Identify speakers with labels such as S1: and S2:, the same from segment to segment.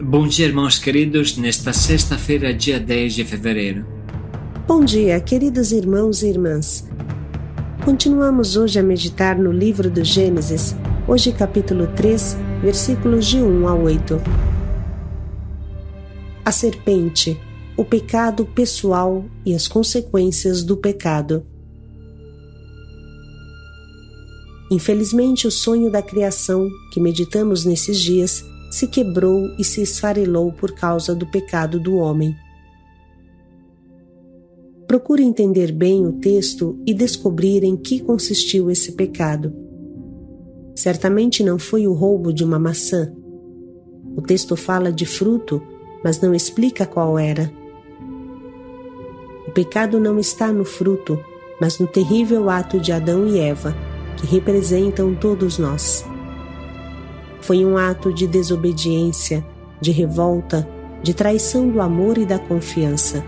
S1: Bom dia, irmãos queridos, nesta sexta-feira, dia 10 de fevereiro.
S2: Bom dia, queridos irmãos e irmãs. Continuamos hoje a meditar no livro do Gênesis, hoje capítulo 3, versículos de 1 a 8. A serpente, o pecado pessoal e as consequências do pecado. Infelizmente, o sonho da criação, que meditamos nesses dias, se quebrou e se esfarelou por causa do pecado do homem. Procure entender bem o texto e descobrir em que consistiu esse pecado. Certamente não foi o roubo de uma maçã. O texto fala de fruto, mas não explica qual era. O pecado não está no fruto, mas no terrível ato de Adão e Eva, que representam todos nós. Foi um ato de desobediência, de revolta, de traição do amor e da confiança.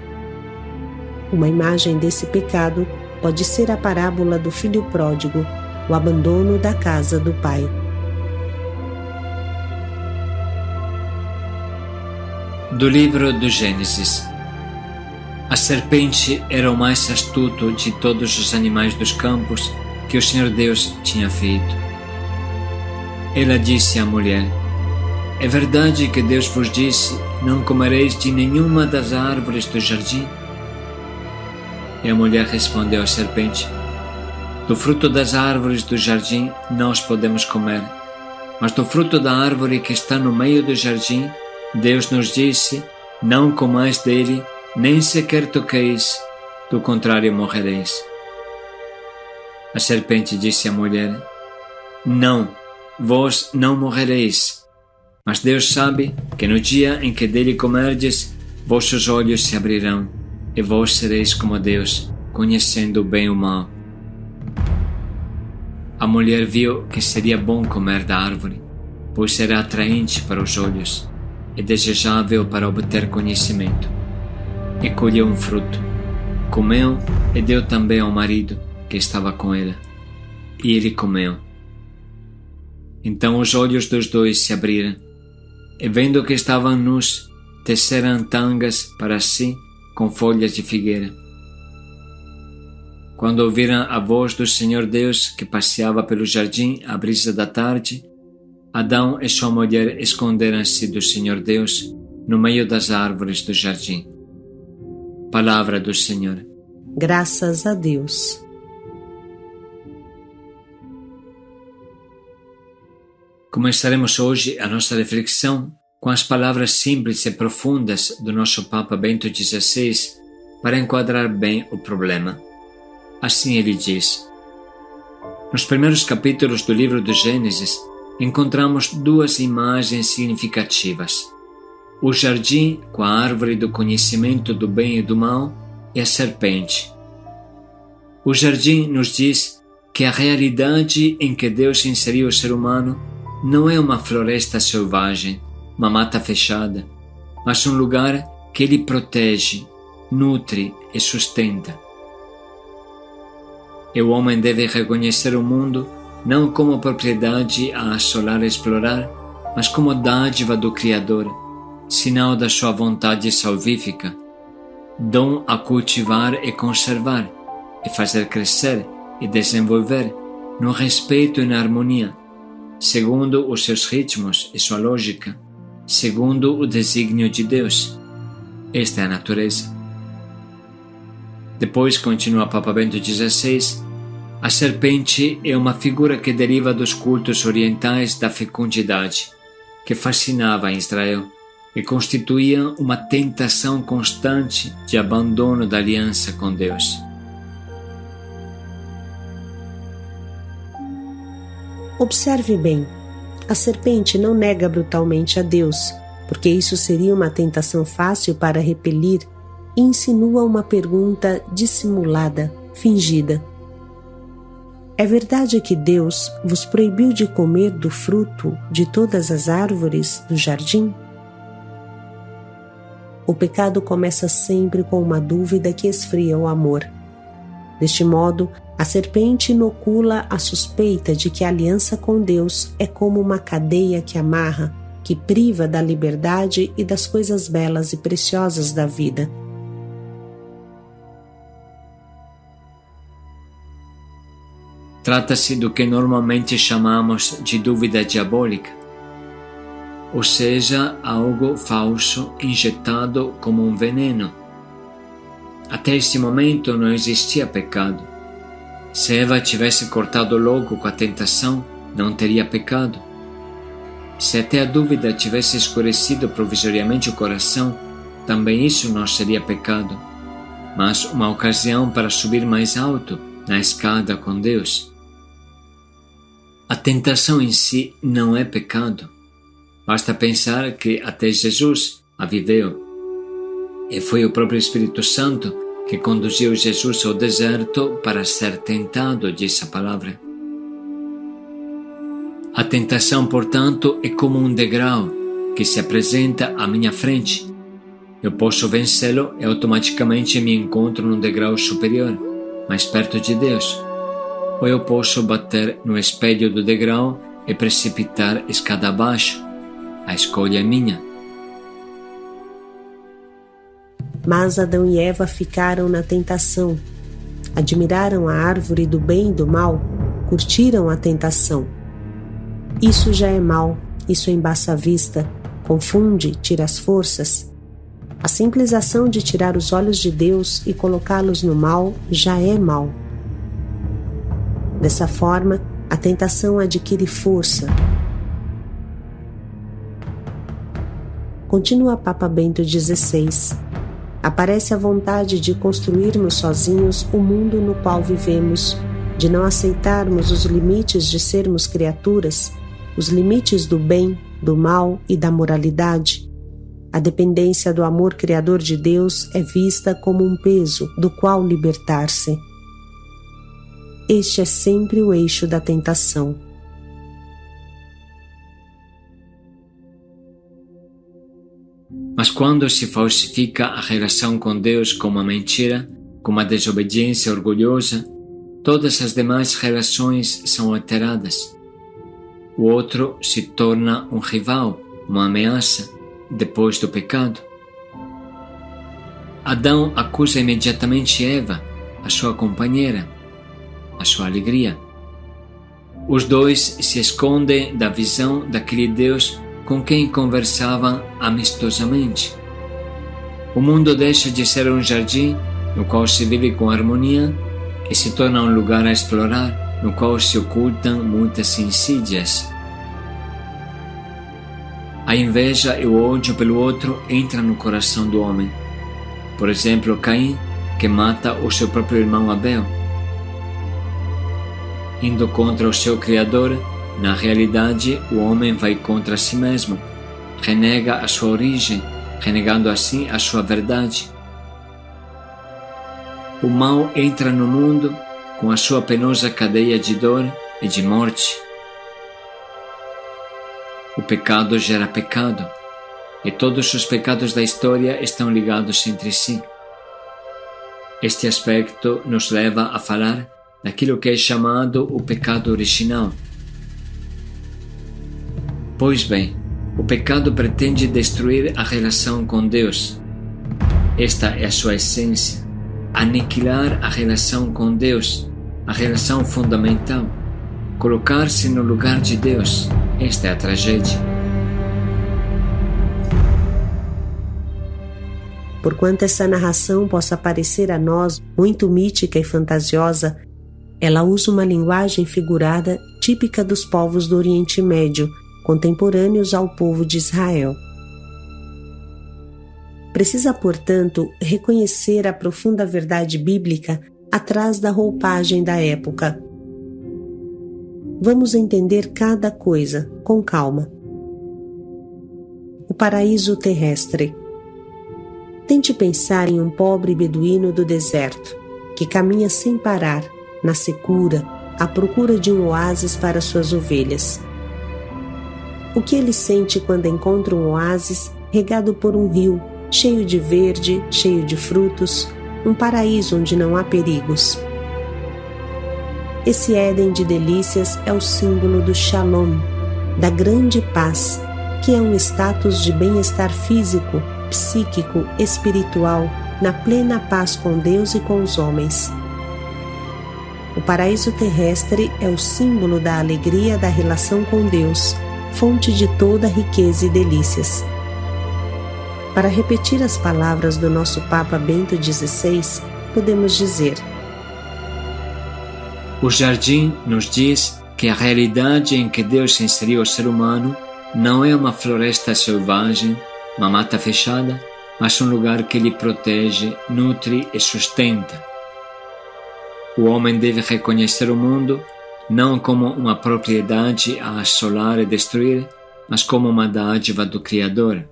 S2: Uma imagem desse pecado pode ser a parábola do filho pródigo, o abandono da casa do pai.
S1: Do livro do Gênesis. A serpente era o mais astuto de todos os animais dos campos que o Senhor Deus tinha feito. Ela disse à mulher: É verdade que Deus vos disse, não comereis de nenhuma das árvores do jardim? E a mulher respondeu à serpente: Do fruto das árvores do jardim nós podemos comer, mas do fruto da árvore que está no meio do jardim, Deus nos disse, não comais dele, nem sequer toqueis, do contrário morrereis. A serpente disse à mulher: Não, vós não morrereis, mas Deus sabe que no dia em que dele comerdes, vossos olhos se abrirão, e vós sereis como Deus, conhecendo o bem e o mal. A mulher viu que seria bom comer da árvore, pois era atraente para os olhos e desejável para obter conhecimento. E colheu um fruto, comeu e deu também ao marido que estava com ela, e ele comeu. Então os olhos dos dois se abriram, e vendo que estavam nus, teceram tangas para si com folhas de figueira. Quando ouviram a voz do Senhor Deus que passeava pelo jardim à brisa da tarde, Adão e sua mulher esconderam-se do Senhor Deus no meio das árvores do jardim. Palavra do Senhor.
S2: Graças a Deus.
S1: Começaremos hoje a nossa reflexão com as palavras simples e profundas do nosso Papa Bento XVI para enquadrar bem o problema. Assim ele diz: Nos primeiros capítulos do livro do Gênesis, encontramos duas imagens significativas: o jardim com a árvore do conhecimento do bem e do mal e a serpente. O jardim nos diz que a realidade em que Deus inseriu o ser humano não é uma floresta selvagem, uma mata fechada, mas um lugar que ele protege, nutre e sustenta. E o homem deve reconhecer o mundo não como propriedade a assolar e explorar, mas como dádiva do Criador, sinal da sua vontade salvífica, dom a cultivar e conservar, e fazer crescer e desenvolver no respeito e na harmonia, segundo os seus ritmos e sua lógica, segundo o desígnio de Deus. Esta é a natureza. Depois, continua Papa Bento XVI, a serpente é uma figura que deriva dos cultos orientais da fecundidade, que fascinava em Israel e constituía uma tentação constante de abandono da aliança com Deus.
S2: Observe bem, a serpente não nega brutalmente a Deus, porque isso seria uma tentação fácil para repelir, e insinua uma pergunta dissimulada, fingida. É verdade que Deus vos proibiu de comer do fruto de todas as árvores do jardim? O pecado começa sempre com uma dúvida que esfria o amor. Deste modo, a serpente inocula a suspeita de que a aliança com Deus é como uma cadeia que amarra, que priva da liberdade e das coisas belas e preciosas da vida.
S1: Trata-se do que normalmente chamamos de dúvida diabólica, ou seja, algo falso injetado como um veneno. Até este momento não existia pecado. Se Eva tivesse cortado logo com a tentação, não teria pecado. Se até a dúvida tivesse escurecido provisoriamente o coração, também isso não seria pecado, mas uma ocasião para subir mais alto na escada com Deus. A tentação em si não é pecado. Basta pensar que até Jesus a viveu. E foi o próprio Espírito Santo que conduziu Jesus ao deserto para ser tentado, diz a palavra. A tentação, portanto, é como um degrau que se apresenta à minha frente. Eu posso vencê-lo e automaticamente me encontro num degrau superior, mais perto de Deus. Ou eu posso bater no espelho do degrau e precipitar escada abaixo. A escolha é minha.
S2: Mas Adão e Eva ficaram na tentação. Admiraram a árvore do bem e do mal, curtiram a tentação. Isso já é mal, isso embaça a vista, confunde, tira as forças. A simples ação de tirar os olhos de Deus e colocá-los no mal já é mal. Dessa forma, a tentação adquire força. Continua Papa Bento XVI. Aparece a vontade de construirmos sozinhos o mundo no qual vivemos, de não aceitarmos os limites de sermos criaturas, os limites do bem, do mal e da moralidade. A dependência do amor criador de Deus é vista como um peso do qual libertar-se. Este é sempre o eixo da tentação.
S1: Mas quando se falsifica a relação com Deus com uma mentira, com uma desobediência orgulhosa, todas as demais relações são alteradas. O outro se torna um rival, uma ameaça, depois do pecado. Adão acusa imediatamente Eva, a sua companheira, a sua alegria. Os dois se escondem da visão daquele Deus com quem conversavam amistosamente. O mundo deixa de ser um jardim no qual se vive com harmonia e se torna um lugar a explorar no qual se ocultam muitas insídias. A inveja e o ódio pelo outro entram no coração do homem. Por exemplo, Caim, que mata o seu próprio irmão Abel. Indo contra o seu Criador, na realidade o homem vai contra si mesmo, renega a sua origem, renegando assim a sua verdade. O mal entra no mundo com a sua penosa cadeia de dor e de morte. O pecado gera pecado, e todos os pecados da história estão ligados entre si. Este aspecto nos leva a falar daquilo que é chamado o pecado original. Pois bem, o pecado pretende destruir a relação com Deus. Esta é a sua essência, aniquilar a relação com Deus, a relação fundamental, colocar-se no lugar de Deus. Esta é a tragédia.
S2: Porquanto essa narração possa parecer a nós muito mítica e fantasiosa, ela usa uma linguagem figurada típica dos povos do Oriente Médio, contemporâneos ao povo de Israel. Precisa, portanto, reconhecer a profunda verdade bíblica atrás da roupagem da época. Vamos entender cada coisa com calma. O paraíso terrestre. Tente pensar em um pobre beduíno do deserto, que caminha sem parar, na secura, à procura de um oásis para suas ovelhas. O que ele sente quando encontra um oásis regado por um rio, cheio de verde, cheio de frutos, um paraíso onde não há perigos? Esse Éden de delícias é o símbolo do Shalom, da grande paz, que é um status de bem-estar físico, psíquico, espiritual, na plena paz com Deus e com os homens. O paraíso terrestre é o símbolo da alegria da relação com Deus, fonte de toda riqueza e delícias. Para repetir as palavras do nosso Papa Bento XVI, podemos dizer:
S1: o jardim nos diz que a realidade em que Deus inseriu o ser humano não é uma floresta selvagem, uma mata fechada, mas um lugar que lhe protege, nutre e sustenta. O homem deve reconhecer o mundo não como uma propriedade a assolar e destruir, mas como uma dádiva do Criador,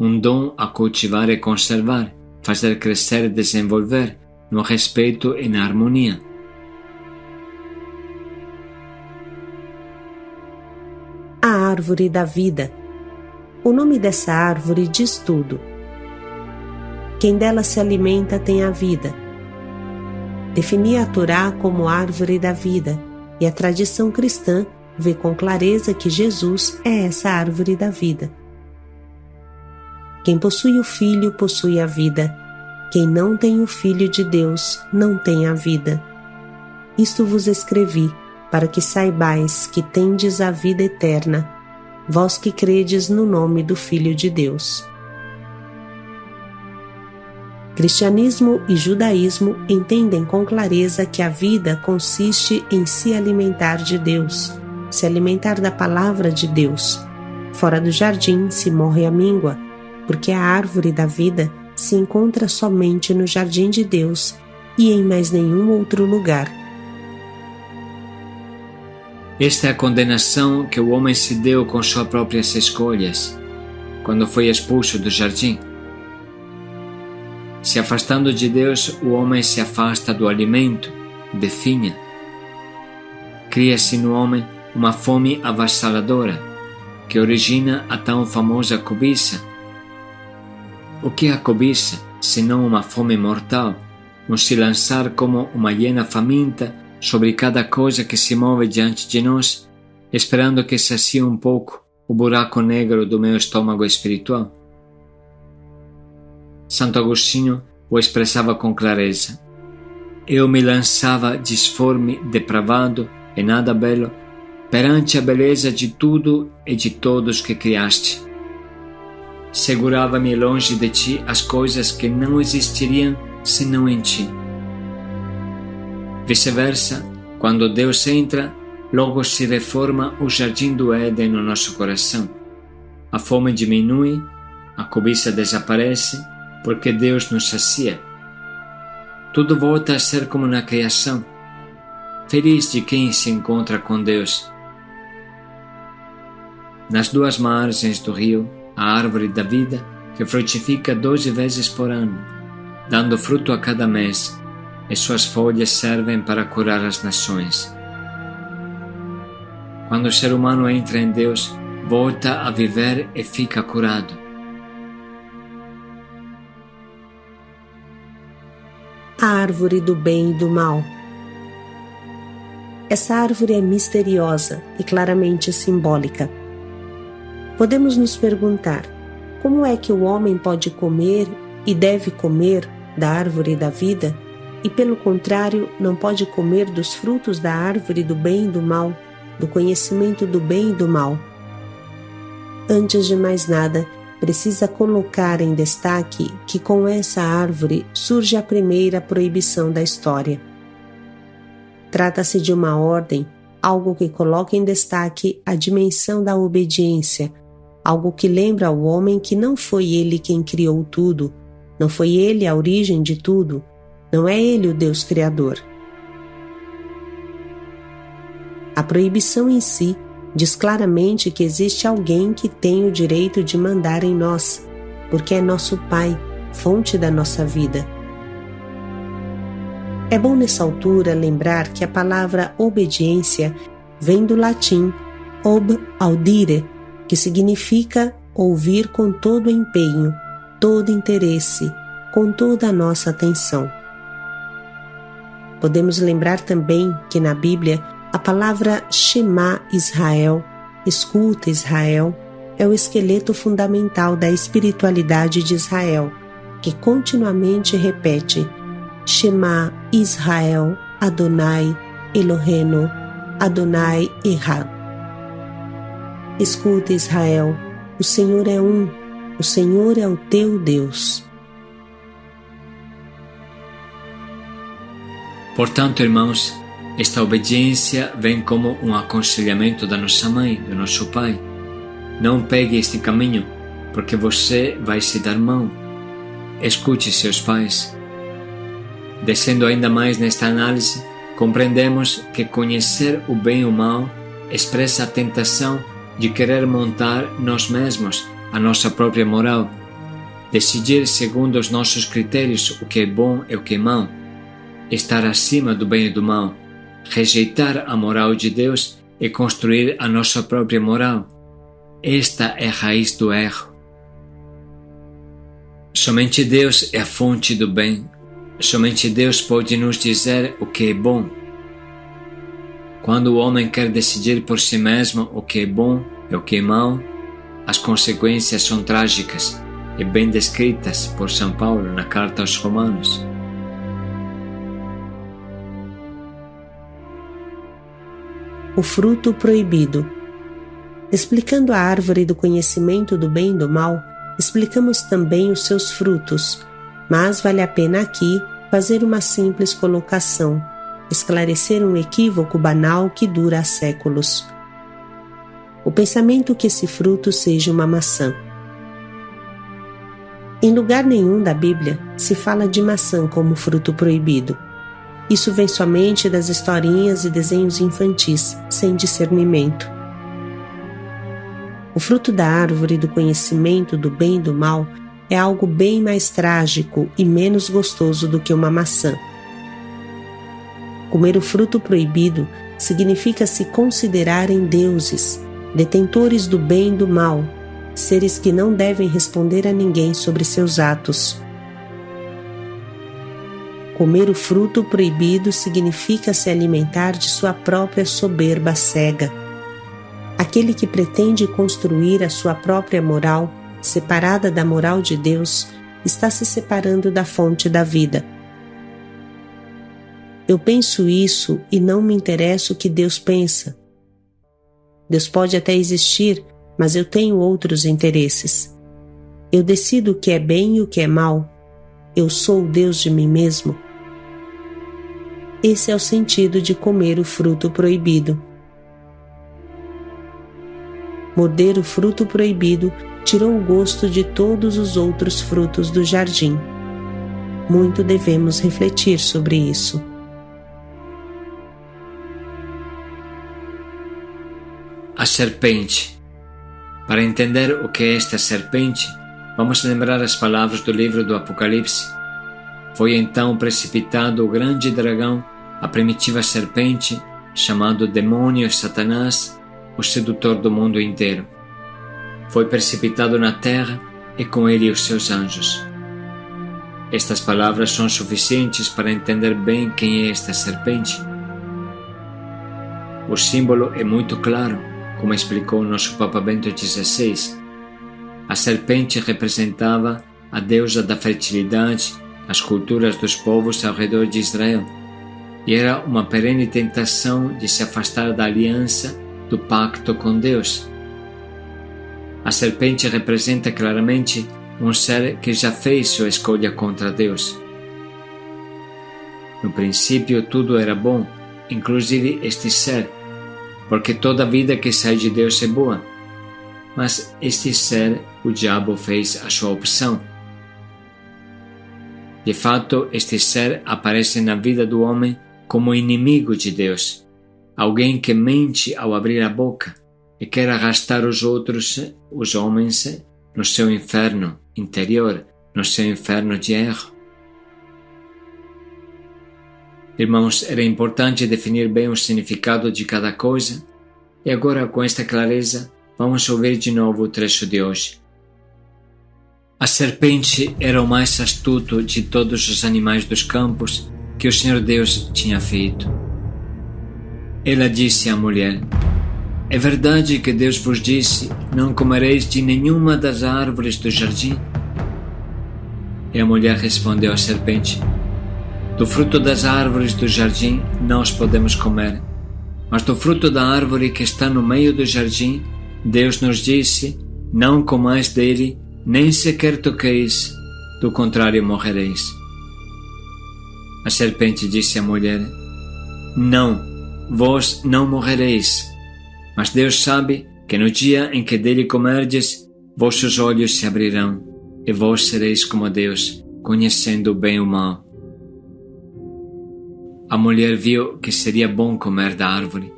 S1: um dom a cultivar e conservar, fazer crescer e desenvolver, no respeito e na harmonia.
S2: A árvore da vida. O nome dessa árvore diz tudo. Quem dela se alimenta tem a vida. Definia a Torá como árvore da vida, e a tradição cristã vê com clareza que Jesus é essa árvore da vida. Quem possui o Filho possui a vida. Quem não tem o Filho de Deus não tem a vida. Isto vos escrevi, para que saibais que tendes a vida eterna, vós que credes no nome do Filho de Deus. Cristianismo e judaísmo entendem com clareza que a vida consiste em se alimentar de Deus, se alimentar da palavra de Deus. Fora do jardim se morre a míngua, porque a árvore da vida se encontra somente no jardim de Deus e em mais nenhum outro lugar.
S1: Esta é a condenação que o homem se deu com suas próprias escolhas, quando foi expulso do jardim. Se afastando de Deus, o homem se afasta do alimento, definha. Cria-se no homem uma fome avassaladora, que origina a tão famosa cobiça. O que é a cobiça, senão uma fome mortal, um se lançar como uma hiena faminta sobre cada coisa que se move diante de nós, esperando que sacie um pouco o buraco negro do meu estômago espiritual? Santo Agostinho o expressava com clareza: eu me lançava disforme, depravado e nada belo, perante a beleza de tudo e de todos que criaste. Segurava-me longe de ti as coisas que não existiriam senão em ti. Vice-versa, quando Deus entra, logo se reforma o jardim do Éden no nosso coração. A fome diminui, a cobiça desaparece, porque Deus nos sacia. Tudo volta a ser como na criação. Feliz de quem se encontra com Deus. Nas duas margens do rio, a árvore da vida, que frutifica 12 vezes por ano, dando fruto a cada mês, e suas folhas servem para curar as nações. Quando o ser humano entra em Deus, volta a viver e fica curado.
S2: A árvore do bem e do mal. Essa árvore é misteriosa e claramente simbólica. Podemos nos perguntar: como é que o homem pode comer e deve comer da árvore da vida e, pelo contrário, não pode comer dos frutos da árvore do bem e do mal, do conhecimento do bem e do mal? Antes de mais nada, precisa colocar em destaque que com essa árvore surge a primeira proibição da história. Trata-se de uma ordem, algo que coloca em destaque a dimensão da obediência, algo que lembra ao homem que não foi ele quem criou tudo, não foi ele a origem de tudo, não é ele o Deus Criador. A proibição em si diz claramente que existe alguém que tem o direito de mandar em nós, porque é nosso Pai, fonte da nossa vida. É bom nessa altura lembrar que a palavra obediência vem do latim ob audire, que significa ouvir com todo empenho, todo interesse, com toda a nossa atenção. Podemos lembrar também que na Bíblia a palavra Shema Israel, escuta Israel, é o esqueleto fundamental da espiritualidade de Israel, que continuamente repete: Shema Israel, Adonai Eloheinu, Adonai Echad. Escuta, Israel, o Senhor é um, o Senhor é o teu Deus.
S1: Portanto, irmãos, esta obediência vem como um aconselhamento da nossa mãe, do nosso pai. Não pegue este caminho, porque você vai se dar mal. Escute seus pais. Descendo ainda mais nesta análise, compreendemos que conhecer o bem e o mal expressa a tentação de querer montar nós mesmos a nossa própria moral, decidir segundo os nossos critérios o que é bom e o que é mal, estar acima do bem e do mal, rejeitar a moral de Deus e construir a nossa própria moral. Esta é a raiz do erro. Somente Deus é a fonte do bem. Somente Deus pode nos dizer o que é bom. Quando o homem quer decidir por si mesmo o que é bom e o que é mal, as consequências são trágicas e bem descritas por São Paulo na carta aos Romanos.
S2: O fruto proibido. Explicando a árvore do conhecimento do bem e do mal, explicamos também os seus frutos, mas vale a pena aqui fazer uma simples colocação, esclarecer um equívoco banal que dura há séculos. O pensamento que esse fruto seja uma maçã. Em lugar nenhum da Bíblia se fala de maçã como fruto proibido. Isso vem somente das historinhas e desenhos infantis, sem discernimento. O fruto da árvore do conhecimento do bem e do mal é algo bem mais trágico e menos gostoso do que uma maçã. Comer o fruto proibido significa se considerarem deuses, detentores do bem e do mal, seres que não devem responder a ninguém sobre seus atos. Comer o fruto proibido significa se alimentar de sua própria soberba cega. Aquele que pretende construir a sua própria moral, separada da moral de Deus, está se separando da fonte da vida. Eu penso isso e não me interessa o que Deus pensa. Deus pode até existir, mas eu tenho outros interesses. Eu decido o que é bem e o que é mal. Eu sou o Deus de mim mesmo. Esse é o sentido de comer o fruto proibido. Morder o fruto proibido tirou o gosto de todos os outros frutos do jardim. Muito devemos refletir sobre isso.
S1: A serpente. Para entender o que é esta serpente, vamos lembrar as palavras do livro do Apocalipse. Foi então precipitado o grande dragão, a primitiva serpente, chamado demônio Satanás, o sedutor do mundo inteiro. Foi precipitado na terra e com ele os seus anjos. Estas palavras são suficientes para entender bem quem é esta serpente. O símbolo é muito claro, como explicou nosso Papa Bento XVI. A serpente representava a deusa da fertilidade, as culturas dos povos ao redor de Israel, e era uma perene tentação de se afastar da aliança, do pacto com Deus. A serpente representa claramente um ser que já fez sua escolha contra Deus. No princípio tudo era bom, inclusive este ser, porque toda vida que sai de Deus é boa. Mas este ser, o diabo fez a sua opção. De fato, este ser aparece na vida do homem como inimigo de Deus, alguém que mente ao abrir a boca e quer arrastar os outros, os homens, no seu inferno interior, no seu inferno de erro. Irmãos, era importante definir bem o significado de cada coisa, e agora, com esta clareza, vamos ouvir de novo o trecho de hoje. A serpente era o mais astuto de todos os animais dos campos que o Senhor Deus tinha feito. Ela disse à mulher: É verdade que Deus vos disse: não comereis de nenhuma das árvores do jardim? E a mulher respondeu à serpente: do fruto das árvores do jardim nós podemos comer, mas do fruto da árvore que está no meio do jardim, Deus nos disse: não comais dele, nem sequer toqueis, do contrário morrereis. A serpente disse à mulher: não, vós não morrereis, mas Deus sabe que no dia em que dele comerdes, vossos olhos se abrirão, e vós sereis como Deus, conhecendo o bem e o mal. A mulher viu que seria bom comer da árvore,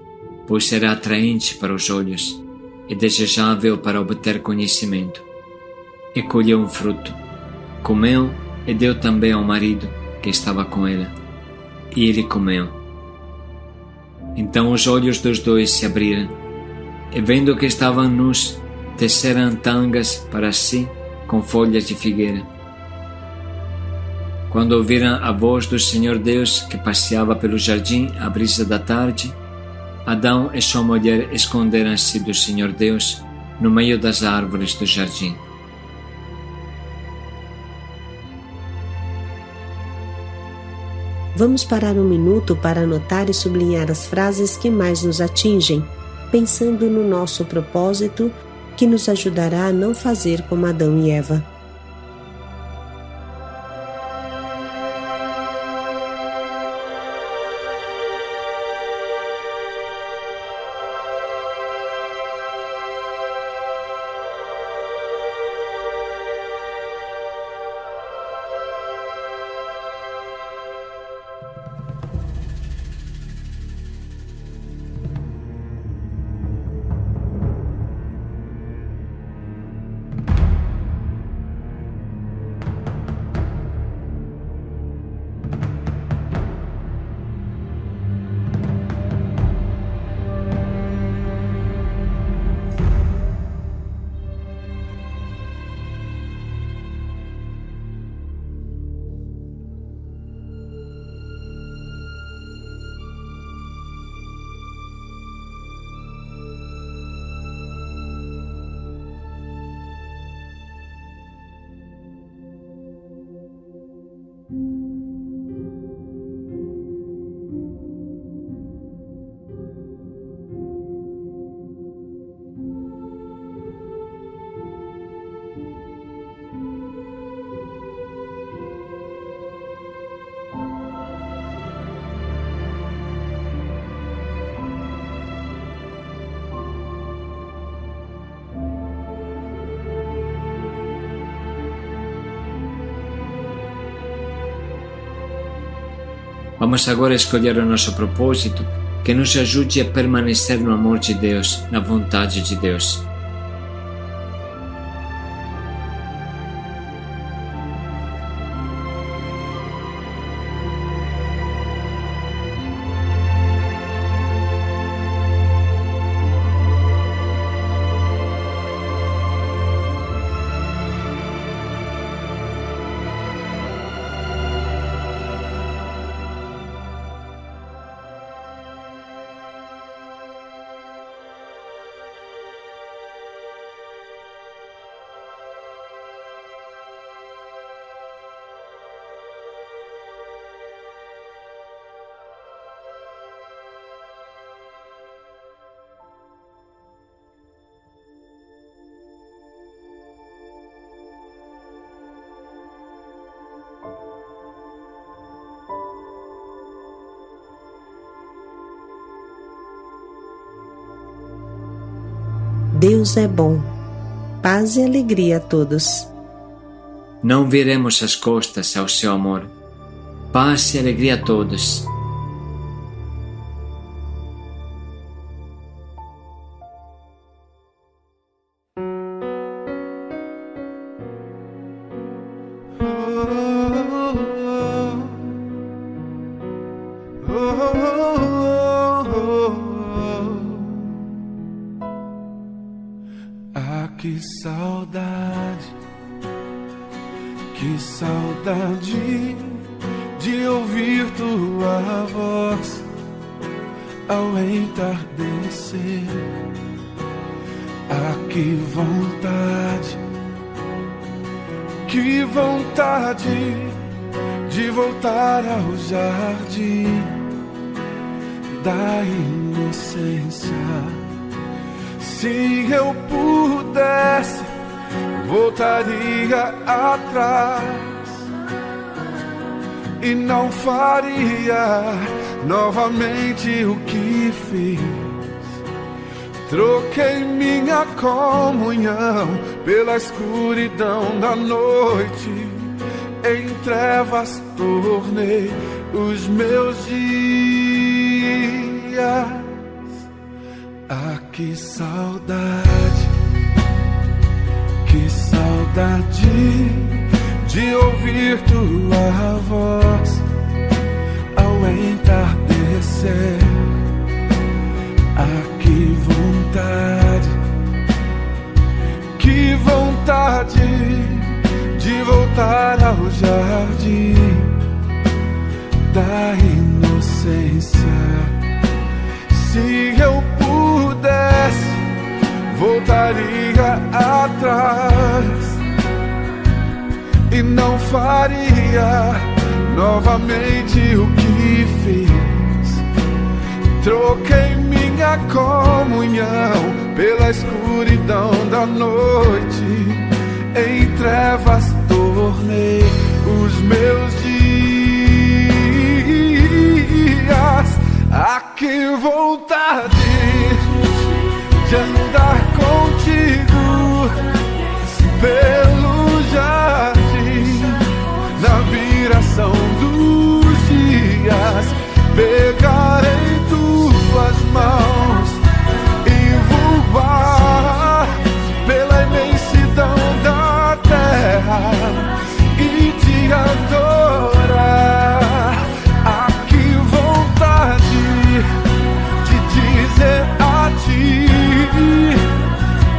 S1: pois era atraente para os olhos e desejável para obter conhecimento. E colheu um fruto, comeu e deu também ao marido que estava com ela, e ele comeu. Então os olhos dos dois se abriram, e vendo que estavam nus, teceram tangas para si com folhas de figueira. Quando ouviram a voz do Senhor Deus que passeava pelo jardim à brisa da tarde, Adão e sua mulher esconderam-se do Senhor Deus no meio das árvores do jardim.
S2: Vamos parar um minuto para anotar e sublinhar as frases que mais nos atingem, pensando no nosso propósito, que nos ajudará a não fazer como Adão e Eva.
S1: Vamos agora escolher o nosso propósito, que nos ajude a permanecer no amor de Deus, na vontade de Deus.
S2: Deus é bom. Paz e alegria a todos.
S1: Não viremos as costas ao seu amor. Paz e alegria a todos.
S3: Que saudade de ouvir tua voz, ao entardecer. Ah, que vontade de voltar ao jardim da inocência. Se eu pudesse, voltaria atrás e não faria novamente o que fiz. Troquei minha comunhão pela escuridão da noite. Em trevas tornei os meus dias. Ah, que saudade de ouvir tua voz ao entardecer. Ah, que vontade de voltar ao jardim da inocência. Se eu pudesse, voltaria atrás e não faria novamente o que fiz. Troquei minha comunhão pela escuridão da noite. Em trevas tornei os meus dias. Ah, que vontade de andar contigo pelo jardim, na viração dos dias, pegar em tuas mãos e voar pela imensidão da terra e te adorar. Ah, que vontade de dizer a ti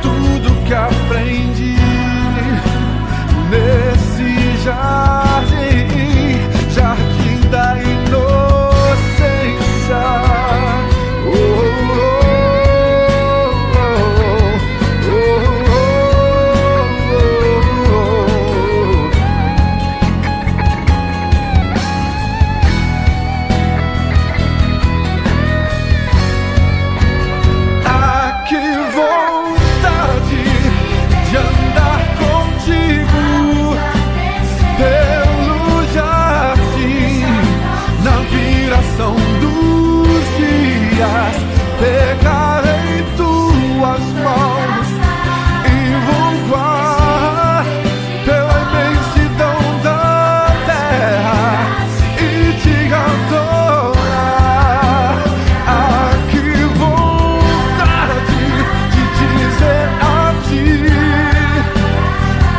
S3: tudo que aprendi nesse jardim, jardim da inocência. Oh, oh, oh, oh, oh. Ah, que vontade de andar contigo pelo jardim, na viração dos dias, pegar em tuas mãos e voar pela imensidão da terra e te adorar. Ah, que vontade de dizer a ti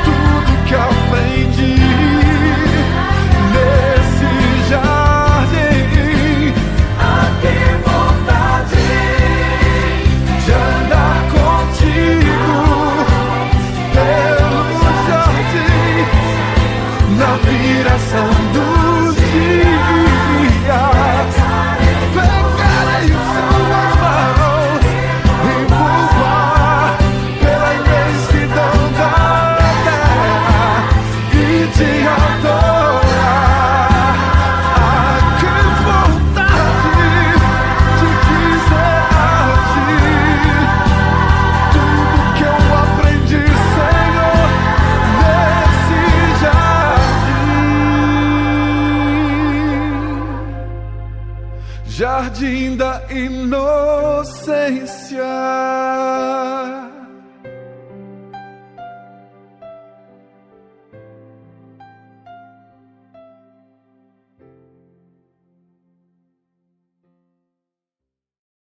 S3: tudo que aprendi nesse jardim. Ah, que vontade de andar contigo pelo jardim, na viração dos dias, pegar em suas mãos e voar pela imensidão da terra e te adorar. Ah, que vontade de dizer a ti tudo que eu aprendi, Senhor, nesse jardim, jardim da inocência.